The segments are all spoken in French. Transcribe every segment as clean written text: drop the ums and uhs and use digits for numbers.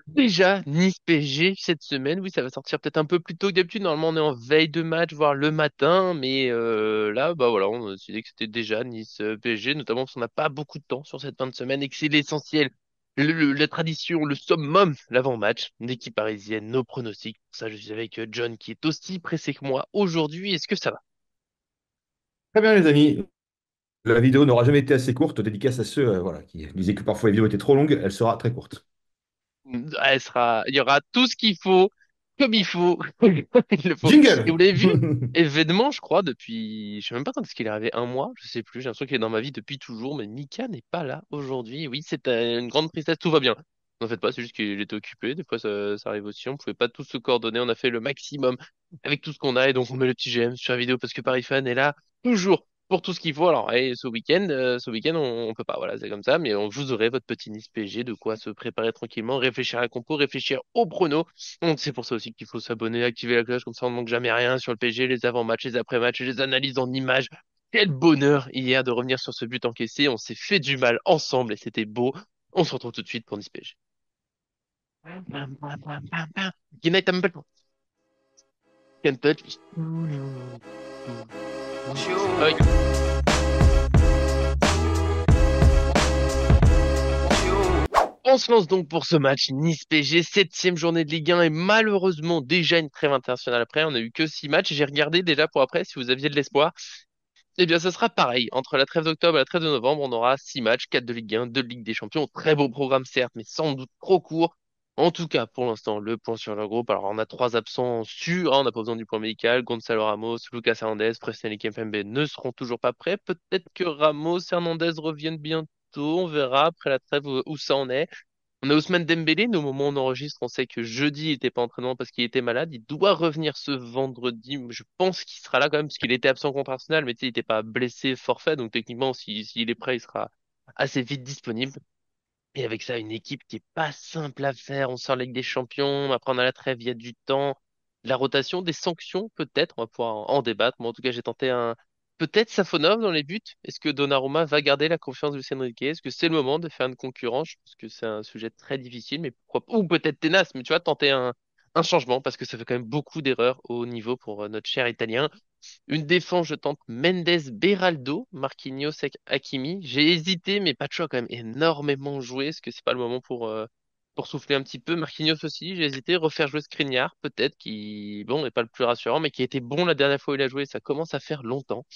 Déjà, Nice PSG cette semaine, oui, ça va sortir peut-être un peu plus tôt que d'habitude. Normalement, on est en veille de match, voire le matin, mais là, bah voilà, on a décidé que c'était déjà Nice PSG, notamment parce qu'on n'a pas beaucoup de temps sur cette fin de semaine et que c'est l'essentiel, la tradition, le summum, l'avant-match, l'équipe parisienne, nos pronostics. Pour ça, je suis avec John qui est aussi pressé que moi aujourd'hui. Est-ce que ça va? Très bien, les amis. La vidéo n'aura jamais été assez courte. Dédicace à ceux voilà, qui disaient que parfois les vidéos étaient trop longues. Elle sera très courte. Il y aura tout ce qu'il faut, comme il faut, il le faut. Et Jingle! vous l'avez vu, événement, je crois, depuis, je sais même pas quand est-ce qu'il est arrivé, un mois, je sais plus, j'ai l'impression qu'il est dans ma vie depuis toujours, mais Mika n'est pas là aujourd'hui. Oui, c'est une grande tristesse, tout va bien. N'en faites pas, c'est juste qu'il était occupé, des fois ça arrive aussi, on pouvait pas tous se coordonner, on a fait le maximum avec tout ce qu'on a, et donc on met le petit GM sur la vidéo parce que Paris Fan est là, toujours pour tout ce qu'il faut. Alors, et ce week-end, on peut pas, voilà, c'est comme ça, mais vous aurez votre petit Nice PSG, de quoi se préparer tranquillement, réfléchir à la compo, réfléchir au prono. Donc, c'est pour ça aussi qu'il faut s'abonner, activer la cloche, comme ça on ne manque jamais rien sur le PSG, les avant-matchs, les après-matchs, les analyses en images. Quel bonheur hier de revenir sur ce but encaissé, on s'est fait du mal ensemble et c'était beau. On se retrouve tout de suite pour Nice PSG. Bam, bam, bam, bam, bam, bam. United Temple. Can't touch. Ah oui. On se lance donc pour ce match Nice-PSG, septième journée de Ligue 1 et malheureusement déjà une trêve internationale après. On a eu que 6 matchs. J'ai regardé déjà pour après si vous aviez de l'espoir. Eh bien, ça sera pareil. Entre la trêve d'octobre et la trêve de novembre, on aura 6 matchs, 4 de Ligue 1, 2 de Ligue des Champions. Très beau programme certes, mais sans doute trop court. En tout cas, pour l'instant, le point sur le groupe. Alors, on a trois absents sûrs, hein, on n'a pas besoin du point médical. Gonzalo Ramos, Lucas Hernandez, Presnel et Kimpembe ne seront toujours pas prêts. Peut-être que Ramos, Hernandez reviennent bientôt. On verra après la trêve où ça en est. On a Ousmane Dembélé, mais au moment où on enregistre, on sait que jeudi, il était pas en entraînement parce qu'il était malade. Il doit revenir ce vendredi. Je pense qu'il sera là quand même, parce qu'il était absent contre Arsenal, mais tu sais, il était pas blessé, forfait. Donc techniquement, s'il est prêt, il sera assez vite disponible. Et avec ça, une équipe qui est pas simple à faire. On sort la Ligue des Champions, après on a la trêve, il y a du temps. La rotation, des sanctions, peut-être, on va pouvoir en débattre. Moi, en tout cas, j'ai tenté un. Peut-être Safonov dans les buts. Est-ce que Donnarumma va garder la confiance de Luis Enrique? Est-ce que c'est le moment de faire une concurrence? Je pense que c'est un sujet très difficile, mais pourquoi pas. Ou peut-être tenace, mais tu vois, tenter un changement, parce que ça fait quand même beaucoup d'erreurs au niveau pour notre cher Italien. Une défense, je tente Mendes, Beraldo, Marquinhos, Hakimi. J'ai hésité, mais pas de choix quand même énormément joué. Est-ce que c'est pas le moment pour souffler un petit peu? Marquinhos aussi, j'ai hésité. Refaire jouer Skriniar, peut-être, qui, bon, n'est pas le plus rassurant, mais qui a été bon la dernière fois où il a joué. Ça commence à faire longtemps.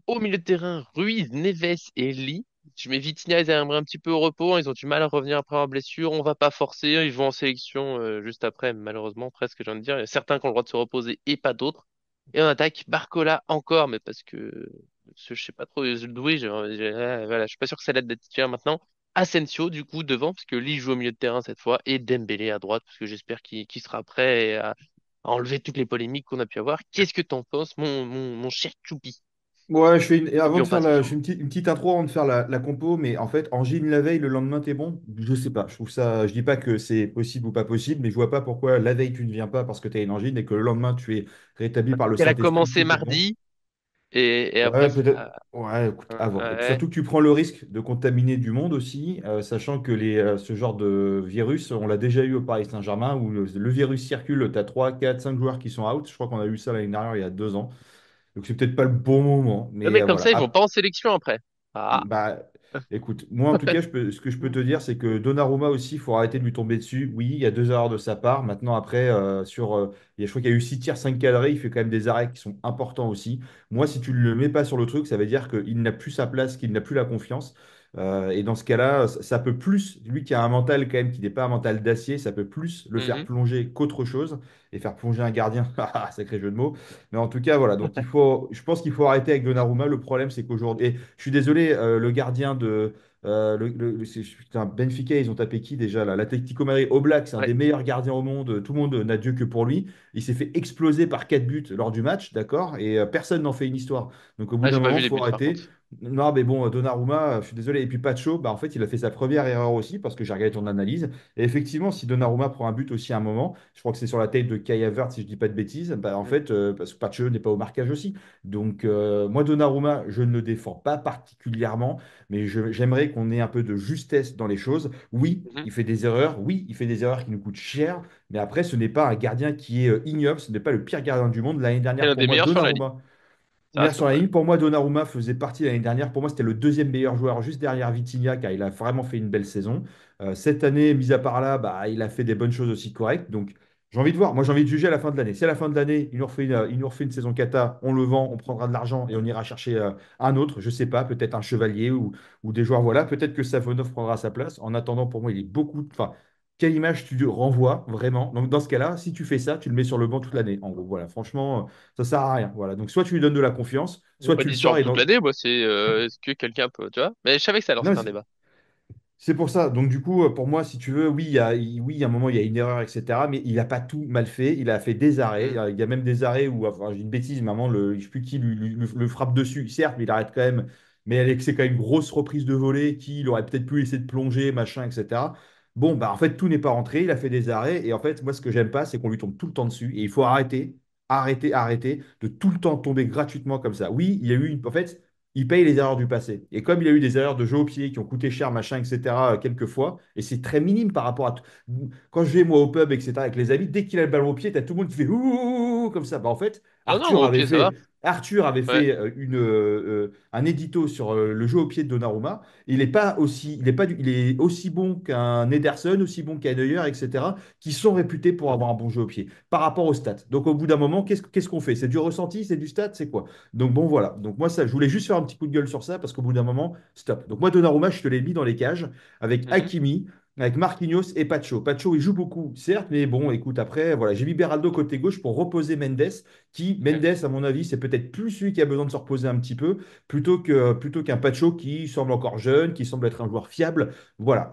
Au milieu de terrain, Ruiz, Neves et Lee. Je mets Vitinha, ils aimeraient un petit peu au repos, hein. Ils ont du mal à revenir après leur blessure. On va pas forcer. Ils vont en sélection juste après, malheureusement, presque, j'ai envie de dire. Il y a certains qui ont le droit de se reposer et pas d'autres. Et on attaque Barcola encore, mais je sais pas trop, doué, voilà, je suis pas sûr que ça l'aide d'être titulaire maintenant. Asensio, du coup, devant, parce que Lee joue au milieu de terrain cette fois, et Dembélé à droite, parce que j'espère qu'il sera prêt à enlever toutes les polémiques qu'on a pu avoir. Qu'est-ce que t'en penses, mon cher Choupi? Ouais, et avant de N'oublions faire pas ce je jour. fais une petite intro avant de faire la compo, mais en fait, Angine la veille, le lendemain, t'es bon? Je sais pas. Je trouve ça. Je dis pas que c'est possible ou pas possible, mais je vois pas pourquoi la veille tu ne viens pas parce que tu as une angine et que le lendemain tu es rétabli par le Elle a Saint-Esprit, commencé tout est bon. mardi, et après, Ouais, peut-être. ça, Ouais, écoute, à voir. Et puis ouais, surtout que tu prends le risque de contaminer du monde aussi, sachant que ce genre de virus, on l'a déjà eu au Paris Saint-Germain, où le virus circule, tu as 3, 4, 5 joueurs qui sont out. Je crois qu'on a eu ça l'année dernière, il y a 2 ans. Donc c'est peut-être pas le bon moment, ouais, mais mais comme voilà. ça, ils vont pas en sélection après. Ah. Bah, écoute, moi en tout cas, ce que je peux te dire, c'est que Donnarumma aussi, il faut arrêter de lui tomber dessus. Oui, il y a 2 erreurs de sa part. Maintenant, après, je crois qu'il y a eu 6 tirs, 5 cadrés. Il fait quand même des arrêts qui sont importants aussi. Moi, si tu ne le mets pas sur le truc, ça veut dire qu'il n'a plus sa place, qu'il n'a plus la confiance. Et dans ce cas-là, ça peut plus, lui qui a un mental quand même, qui n'est pas un mental d'acier, ça peut plus le faire Mhm. plonger qu'autre chose. Et faire plonger un gardien, ah, sacré jeu de mots. Mais en tout cas, voilà. Donc, je pense qu'il faut arrêter avec Donnarumma. Le problème, c'est qu'aujourd'hui, et je suis désolé, le gardien de putain, Benfica, ils ont tapé qui déjà là? L'Atlético Madrid, Oblak, c'est un Ouais. des meilleurs gardiens au monde. Tout le monde n'a Dieu que pour lui. Il s'est fait exploser par 4 buts lors du match, d'accord? Et personne n'en fait une histoire. Donc, au bout Ah, d'un j'ai pas moment, vu les faut buts par arrêter. contre. Non, mais bon, Donnarumma, je suis désolé. Et puis Pacho, bah, en fait, il a fait sa première erreur aussi parce que j'ai regardé ton analyse. Et effectivement, si Donnarumma prend un but aussi à un moment, je crois que c'est sur la tête de Kai Havertz, si je dis pas de bêtises, bah, en Mhm. fait, parce que Pacho n'est pas au marquage aussi. Donc, moi, Donnarumma, je ne le défends pas particulièrement, mais j'aimerais qu'on ait un peu de justesse dans les choses. Oui, Mhm. il fait des erreurs. Oui, il fait des erreurs qui nous coûtent cher. Mais après, ce n'est pas un gardien qui est ignoble. Ce n'est pas le pire gardien du monde. L'année C'est dernière, l'un pour des moi, meilleurs sur la ligue. Donnarumma. Ça Meilleur reste sur la quand ligne, même. pour moi, Donnarumma faisait partie l'année dernière. Pour moi, c'était le deuxième meilleur joueur, juste derrière Vitinha, car il a vraiment fait une belle saison. Cette année, mis à part là, bah, il a fait des bonnes choses aussi correctes. Donc, j'ai envie de voir. Moi, j'ai envie de juger à la fin de l'année. Si à la fin de l'année, il nous refait une saison cata, on le vend, on prendra de l'argent et on ira chercher un autre, je sais pas, peut-être un Chevalier ou des joueurs. Voilà, peut-être que Savonov prendra sa place. En attendant, pour moi, il est beaucoup. Enfin, quelle image tu renvoies vraiment? Donc, dans ce cas-là, si tu fais ça, tu le mets sur le banc toute l'année. En gros, voilà, franchement, ça sert à rien. Voilà. Donc, soit tu lui donnes de la confiance, J'ai soit pas tu le dit sur sors et toute dans. l'année, moi, c'est est-ce que quelqu'un peut, tu vois? Mais je savais que ça allait Non, lancer mais un débat. c'est pour ça. Donc, du coup, pour moi, si tu veux, oui, oui, à un moment, il y a une erreur, etc. Mais il n'a pas tout mal fait. Il a fait des arrêts. Il Mhm. y a, il y a même des arrêts où, enfin, j'ai une bêtise, maman, je ne sais plus qui le frappe dessus. Certes, mais il arrête quand même. Mais c'est quand même une grosse reprise de volée qui il aurait peut-être pu essayer de plonger, machin, etc. Bon, bah, en fait, tout n'est pas rentré. Il a fait des arrêts. Et en fait, moi, ce que j'aime pas, c'est qu'on lui tombe tout le temps dessus. Et il faut arrêter de tout le temps tomber gratuitement comme ça. Oui, il y a eu En fait, il paye les erreurs du passé. Et comme il a eu des erreurs de jeu au pied qui ont coûté cher, machin, etc., quelques fois, et c'est très minime par rapport à. Quand je vais, moi, au pub, etc., avec les amis, dès qu'il a le ballon au pied, t'as tout le monde qui fait ouh, ouh, ouh comme ça. Bah, en fait, Non, non, moi, Arthur au avait pied, ça va. fait. Arthur avait Ouais. fait un édito sur le jeu au pied de Donnarumma. Il est aussi bon qu'un Ederson, aussi bon qu'un Neuer, etc., qui sont réputés pour avoir un bon jeu au pied par rapport aux stats. Donc, au bout d'un moment, qu'est-ce qu'on fait? C'est du ressenti, c'est du stat, c'est quoi? Donc bon, voilà. Donc moi, ça, je voulais juste faire un petit coup de gueule sur ça parce qu'au bout d'un moment, stop. Donc moi, Donnarumma, je te l'ai mis dans les cages avec Mhm. Hakimi, avec Marquinhos et Pacho. Pacho, il joue beaucoup, certes, mais bon, écoute, après, voilà, j'ai mis Beraldo côté gauche pour reposer Mendes, qui, Ok. Mendes, à mon avis, c'est peut-être plus celui qui a besoin de se reposer un petit peu, plutôt qu'un Pacho qui semble encore jeune, qui semble être un joueur fiable. Voilà.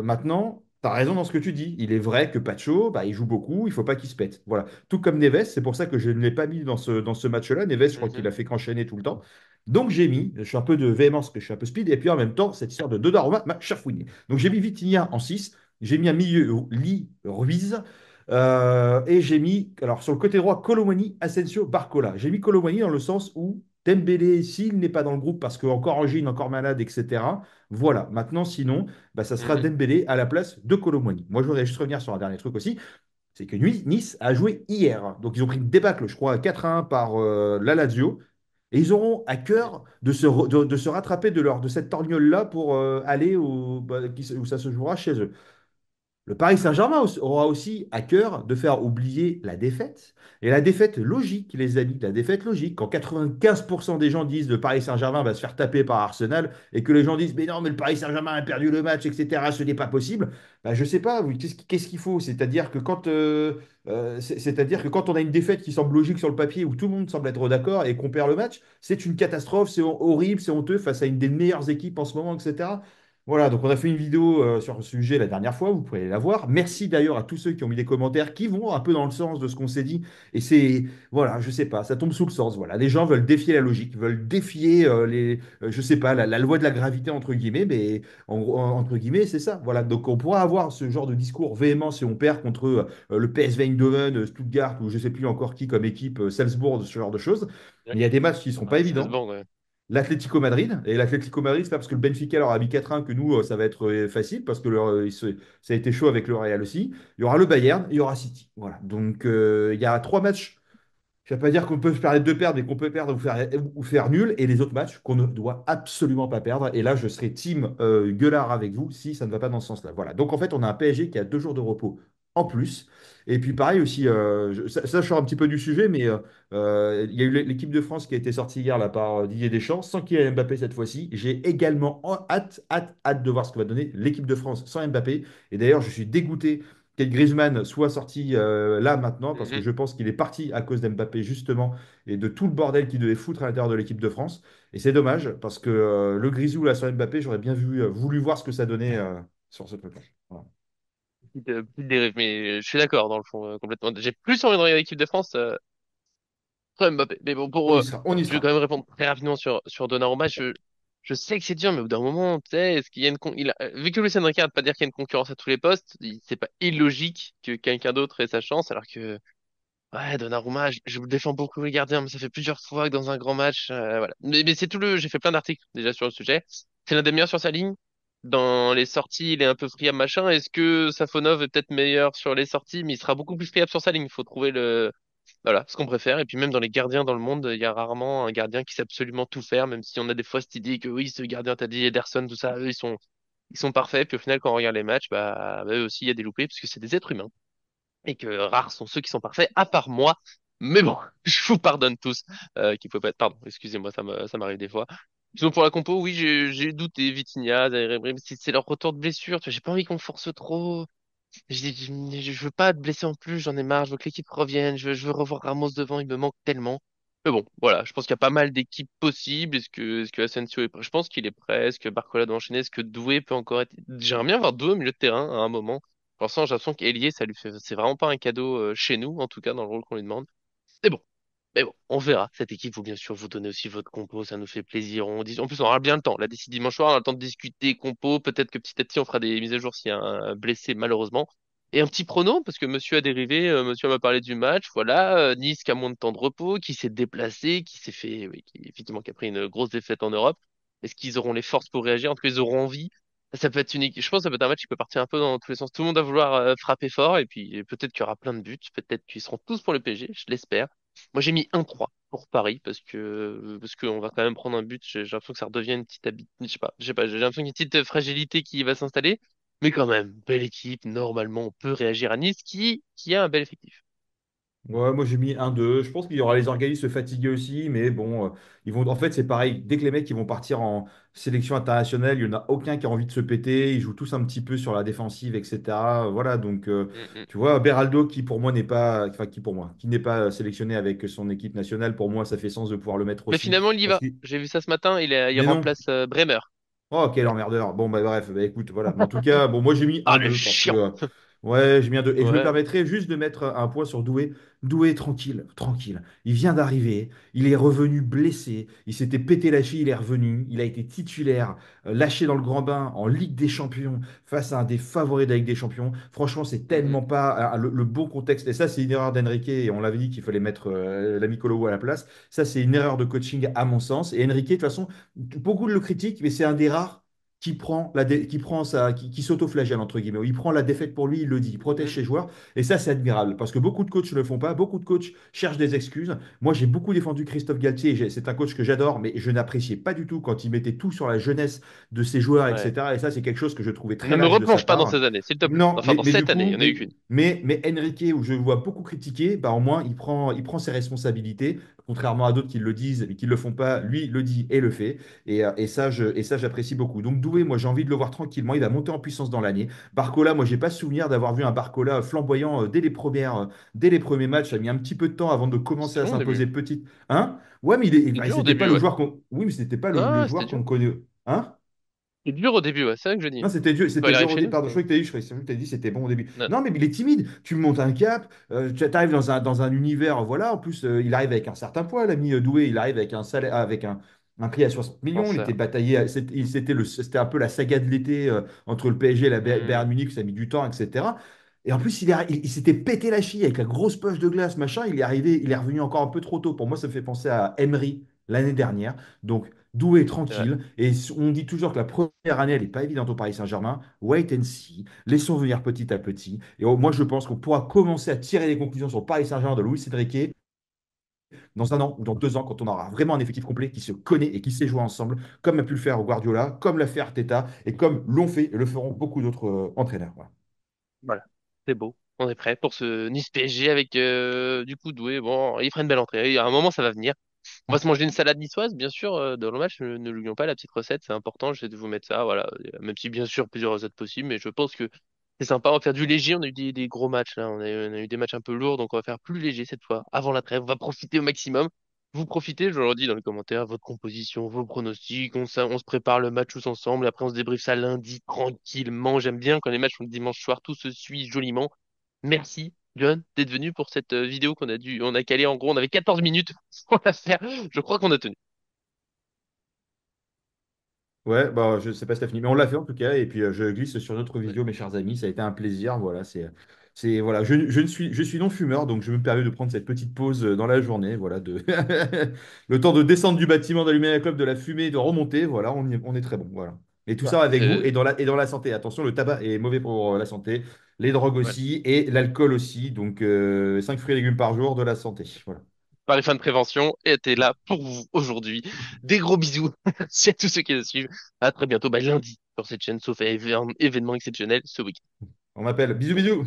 Maintenant, tu as raison dans ce que tu dis. Il est vrai que Pacho, bah, il joue beaucoup, il faut pas qu'il se pète. Voilà. Tout comme Neves, c'est pour ça que je ne l'ai pas mis dans ce match-là. Neves, je crois qu'il Mhm. a fait qu'enchaîner tout le temps. Donc j'ai mis, je suis un peu de véhémence, parce que je suis un peu speed, et puis en même temps, cette histoire de Donnarumma m'a chafouiné. Donc j'ai mis Vitinha en 6, j'ai mis un milieu Lee Ruiz, et j'ai mis, alors sur le côté droit, Colomani, Asensio, Barcola. J'ai mis Colomani dans le sens où Dembélé, s'il n'est pas dans le groupe parce qu'encore angine, encore malade, etc. Voilà, maintenant sinon, bah, ça sera Mhm. Dembélé à la place de Colomani. Moi, je voudrais juste revenir sur un dernier truc aussi, c'est que Nice a joué hier. Donc, ils ont pris une débâcle, je crois, 4-1 par la Lazio. Et ils auront à Mhm. cœur de se rattraper de cette torgnole-là pour aller où ça se jouera chez eux. Le Paris Saint-Germain aura aussi à cœur de faire oublier la défaite. Et la défaite logique, les amis, la défaite logique. Quand 95% des gens disent le Paris Saint-Germain va se faire taper par Arsenal et que les gens disent mais non, mais le Paris Saint-Germain a perdu le match, etc., ce n'est pas possible. Bah, je ne sais pas, oui, qu'est-ce qu'il faut? C'est-à-dire que quand on a une défaite qui semble logique sur le papier, où tout le monde semble être d'accord et qu'on perd le match, c'est une catastrophe, c'est horrible, c'est honteux face à une des meilleures équipes en ce moment, etc. Voilà, donc on a fait une vidéo sur ce sujet la dernière fois, vous pouvez aller la voir. Merci d'ailleurs à tous ceux qui ont mis des commentaires qui vont un peu dans le sens de ce qu'on s'est dit. Et c'est, voilà, je sais pas, ça tombe sous le sens. Voilà, les gens veulent défier la logique, veulent défier je sais pas, la loi de la gravité entre guillemets, mais entre guillemets, c'est ça. Voilà, donc on pourra avoir ce genre de discours véhément si on perd contre le PSV Eindhoven, Stuttgart ou je sais plus encore qui comme équipe, Salzbourg, ce genre de choses. Ouais. Mais il y a des matchs qui ne sont pas Ah, ça se évidents. vend, ouais. L'Atlético Madrid. Et l'Atlético Madrid, c'est pas parce que le Benfica leur a mis 4-1 que nous, ça va être facile, parce que ça a été chaud avec le Real aussi. Il y aura le Bayern, il y aura City. Voilà. Donc, il y a 3 matchs. Je ne vais pas dire qu'on peut se permettre de perdre, mais qu'on peut perdre ou faire nul. Et les autres matchs qu'on ne doit absolument pas perdre. Et là, je serai team gueulard avec vous si ça ne va pas dans ce sens-là. Voilà. Donc, en fait, on a un PSG qui a 2 jours de repos en plus. Et puis, pareil aussi, ça, je sors un petit peu du sujet, mais il y a eu l'équipe de France qui a été sortie hier là, par Didier Deschamps, sans qu'il y ait Mbappé cette fois-ci. J'ai également hâte, hâte, hâte de voir ce que va donner l'équipe de France sans Mbappé. Et d'ailleurs, je suis dégoûté qu'Ed Griezmann soit sorti là maintenant, parce que Mhm. je pense qu'il est parti à cause d'Mbappé justement et de tout le bordel qu'il devait foutre à l'intérieur de l'équipe de France. Et c'est dommage, parce que le Grisou là sur Mbappé, j'aurais bien voulu voir ce que ça donnait sur ce truc-là. Voilà. Petite dérive, mais je suis d'accord dans le fond, complètement. J'ai plus envie de regarder l'équipe de France. Après Mbappé. Mais bon, On y sera, on y je vais quand sera. même répondre très rapidement sur Donnarumma. Je sais que c'est dur, mais au bout d'un moment, tu sais, est-ce qu'il y a vu que Luis Enrique arrête pas de dire qu'il y a une concurrence à tous les postes, c'est pas illogique que quelqu'un d'autre ait sa chance, alors que, ouais, Donnarumma, je défends beaucoup les gardiens, mais ça fait plusieurs fois que dans un grand match, voilà. Mais c'est j'ai fait plein d'articles déjà sur le sujet. C'est l'un des meilleurs sur sa ligne. Dans les sorties, il est un peu friable, machin. Est-ce que Safonov est peut-être meilleur sur les sorties, mais il sera beaucoup plus friable sur sa ligne. Il faut trouver voilà, ce qu'on préfère. Et puis même dans les gardiens dans le monde, il y a rarement un gardien qui sait absolument tout faire, même si on a des fois cette idée que oui, ce gardien, t'as dit Ederson, tout ça, eux, ils sont parfaits. Puis au final, quand on regarde les matchs, bah, eux aussi, il y a des loupés, parce que c'est des êtres humains. Et que rares sont ceux qui sont parfaits, à part moi. Mais bon, je vous pardonne tous, qu'il faut pas être, pardon, excusez-moi, ça m'arrive des fois. Sinon, pour la compo, oui, j'ai douté, Vitinha, Zaïre Emery, si c'est leur retour de blessure, tu vois, j'ai pas envie qu'on force trop. Je veux pas être blessé en plus, j'en ai marre, je veux que l'équipe revienne, je veux revoir Ramos devant, il me manque tellement. Mais bon, voilà, je pense qu'il y a pas mal d'équipes possibles. Est-ce que Asensio est prêt? Je pense qu'il est prêt. Est-ce que Barcola doit enchaîner? Est-ce que Doué peut encore être... J'aimerais bien voir Doué au milieu de terrain à un moment. Pour l'instant, j'ai l'impression qu'Ailier, ça lui fait, c'est vraiment pas un cadeau chez nous, en tout cas dans le rôle qu'on lui demande. Mais bon, mais bon, on verra. Cette équipe, vous bien sûr, vous donnez aussi votre compo, ça nous fait plaisir. En plus, on aura bien le temps. Là, d'ici dimanche soir, on a le temps de discuter compo. Peut-être que petit à petit, on fera des mises à jour s'il y a un blessé, malheureusement. Et un petit prono, parce que monsieur a dérivé, monsieur m'a parlé du match. Voilà, Nice qui a moins de temps de repos, qui s'est déplacé, qui s'est fait, oui, effectivement, qui a pris une grosse défaite en Europe. Est-ce qu'ils auront les forces pour réagir? En tout cas, ils auront envie. Ça peut être unique. Je pense que ça peut être un match qui peut partir un peu dans tous les sens. Tout le monde va vouloir frapper fort, et puis peut-être qu'il y aura plein de buts. Peut-être qu'ils seront tous pour le PSG, je l'espère. Moi, j'ai mis 1-3 pour Paris parce que on va quand même prendre un but. J'ai l'impression que ça redevient une petite habitude. Je sais pas. J'ai l'impression qu'il y a une petite fragilité qui va s'installer. Mais quand même, belle équipe. Normalement, on peut réagir à Nice qui a un bel effectif. Ouais, moi j'ai mis 1-2. Je pense qu'il y aura les organismes fatigués aussi, mais bon, ils vont. En fait, c'est pareil. Dès que les mecs ils vont partir en sélection internationale, il n'y en a aucun qui a envie de se péter. Ils jouent tous un petit peu sur la défensive, etc. Voilà, donc Mm, mm. tu vois, Beraldo qui pour moi n'est pas, enfin qui pour moi, qui n'est pas sélectionné avec son équipe nationale, pour moi ça fait sens de pouvoir le mettre Mais aussi. finalement, il y Parce va. que... J'ai vu ça ce matin. Il Mais non. remplace Bremer. Oh, quel Voilà. emmerdeur. Bon, bah bref, bah, écoute, voilà. Mais en tout cas, bon, moi j'ai mis Ah, un le 2 parce que. chiant. Ouais, j'ai mis un 2. Et je me Ouais. permettrai juste de mettre un point sur Doué. Doué, tranquille, tranquille. Il vient d'arriver. Il est revenu blessé. Il s'était pété la cheville. Il est revenu. Il a été titulaire, lâché dans le grand bain en Ligue des Champions face à un des favoris de la Ligue des Champions. Franchement, c'est Mm, mm. tellement pas le bon contexte. Et ça, c'est une erreur d'Enrique. Et on l'avait dit qu'il fallait mettre l'ami Kolowo à la place. Ça, c'est une erreur de coaching à mon sens. Et Enrique, de toute façon, beaucoup le critiquent, mais c'est un des rares qui prend qui s'auto-flagelle, entre guillemets. Il prend la défaite pour lui, il le dit, il protège Mm. ses joueurs. Et ça, c'est admirable. Parce que beaucoup de coachs ne le font pas. Beaucoup de coachs cherchent des excuses. Moi, j'ai beaucoup défendu Christophe Galtier. C'est un coach que j'adore, mais je n'appréciais pas du tout quand il mettait tout sur la jeunesse de ses joueurs, Ouais. etc. Et ça, c'est quelque chose que je trouvais très Ne me lâche de sa replonge pas dans part. ces années, s'il te plaît. Non, Enfin, dans mais du cette année, il coup, y en a eu qu'une. mais Enrique, où je le vois beaucoup critiqué, bah, au moins, il prend ses responsabilités, contrairement à d'autres qui le disent et qui ne le font pas. Lui, le dit et le fait. Et ça, j'apprécie beaucoup. Donc, Doué, moi, j'ai envie de le voir tranquillement. Il va monter en puissance dans l'année. Barcola, moi, j'ai pas souvenir d'avoir vu un Barcola flamboyant dès les premiers matchs. Ça a mis un petit peu de temps avant de commencer C'était à long au début. s'imposer petit. Hein? Ouais, mais C'était bah, dur au c'était pas début, le ouais. joueur qu'on. Oui, mais c'était pas le Ah, c'était joueur dur. qu'on connaît. Hein? C'était dur au début, ouais. C'est vrai que je Non, dis. Quand c'était il dur arrive au chez début. nous, Pardon, je c'était. croyais que tu as dit, je t'ai dit c'était bon au début. Non, non. Non, mais il est timide. Tu montes un cap, tu arrives dans un univers, voilà. En plus, il arrive avec un certain poids, l'ami Doué. Il arrive avec un salaire, avec un prix à 60 millions. Il était Cancer. bataillé. C'était un peu la saga de l'été entre le PSG et la Hmm, Bayern Munich. Ça a mis du temps, etc. Et en plus, il s'était pété la cheville avec la grosse poche de glace, machin. Il est arrivé, il est revenu encore un peu trop tôt. Pour moi, ça me fait penser à Emery l'année dernière. Donc, Doué c'est vrai. tranquille. Et on dit toujours que la première année, elle n'est pas évidente au Paris Saint-Germain. Wait and see. Laissons venir petit à petit. Et moi, je pense qu'on pourra commencer à tirer des conclusions sur le Paris Saint-Germain de Luis Enrique dans un an ou dans 2 ans, quand on aura vraiment un effectif complet qui se connaît et qui sait jouer ensemble, comme a pu le faire Guardiola, comme l'a fait Arteta et comme l'ont fait et le feront beaucoup d'autres entraîneurs. Voilà. Voilà. C'est beau. On est prêt pour ce Nice PSG avec du coup Doué. Bon, il ferait une belle entrée. À un moment, ça va venir. On va se manger une salade niçoise, bien sûr, dans le match. Ne l'oublions pas, la petite recette, c'est important. J'essaie de vous mettre ça, voilà. Même si, bien sûr, plusieurs recettes possibles, mais je pense que c'est sympa. On va faire du léger. On a eu des gros matchs, là. On a eu des matchs un peu lourds, donc on va faire plus léger cette fois, avant la trêve. On va profiter au maximum. Vous profitez, je vous le dis dans les commentaires, votre composition, vos pronostics. On se prépare le match tous ensemble. Après, on se débriefe ça lundi, tranquillement. J'aime bien quand les matchs sont le dimanche soir, tout se suit joliment. Merci. John, d'être venu pour cette vidéo on a calé en gros, on avait 14 minutes pour la faire. Je crois qu'on a tenu. Ouais, bah, je sais pas si t'as fini, mais on l'a fait en tout cas. Et puis je glisse sur notre Ouais. visio, mes chers amis. Ça a été un plaisir. Voilà, voilà. Je suis non fumeur, donc je me permets de prendre cette petite pause dans la journée. Voilà, le temps de descendre du bâtiment, d'allumer la clope, de la fumer, de remonter. Voilà, on est très bon. Voilà. Et tout Bah, ça avec vous et dans la santé. Attention, le tabac est mauvais pour la santé, les drogues ouais. aussi et l'alcool aussi. Donc 5 fruits et légumes par jour, de la santé. Voilà. Par les fins de prévention était là pour vous aujourd'hui. Des gros bisous à tous ceux qui nous suivent. À très bientôt, bah, lundi, sur cette chaîne, sauf événement exceptionnel ce week-end. On m'appelle. Bisous, bisous.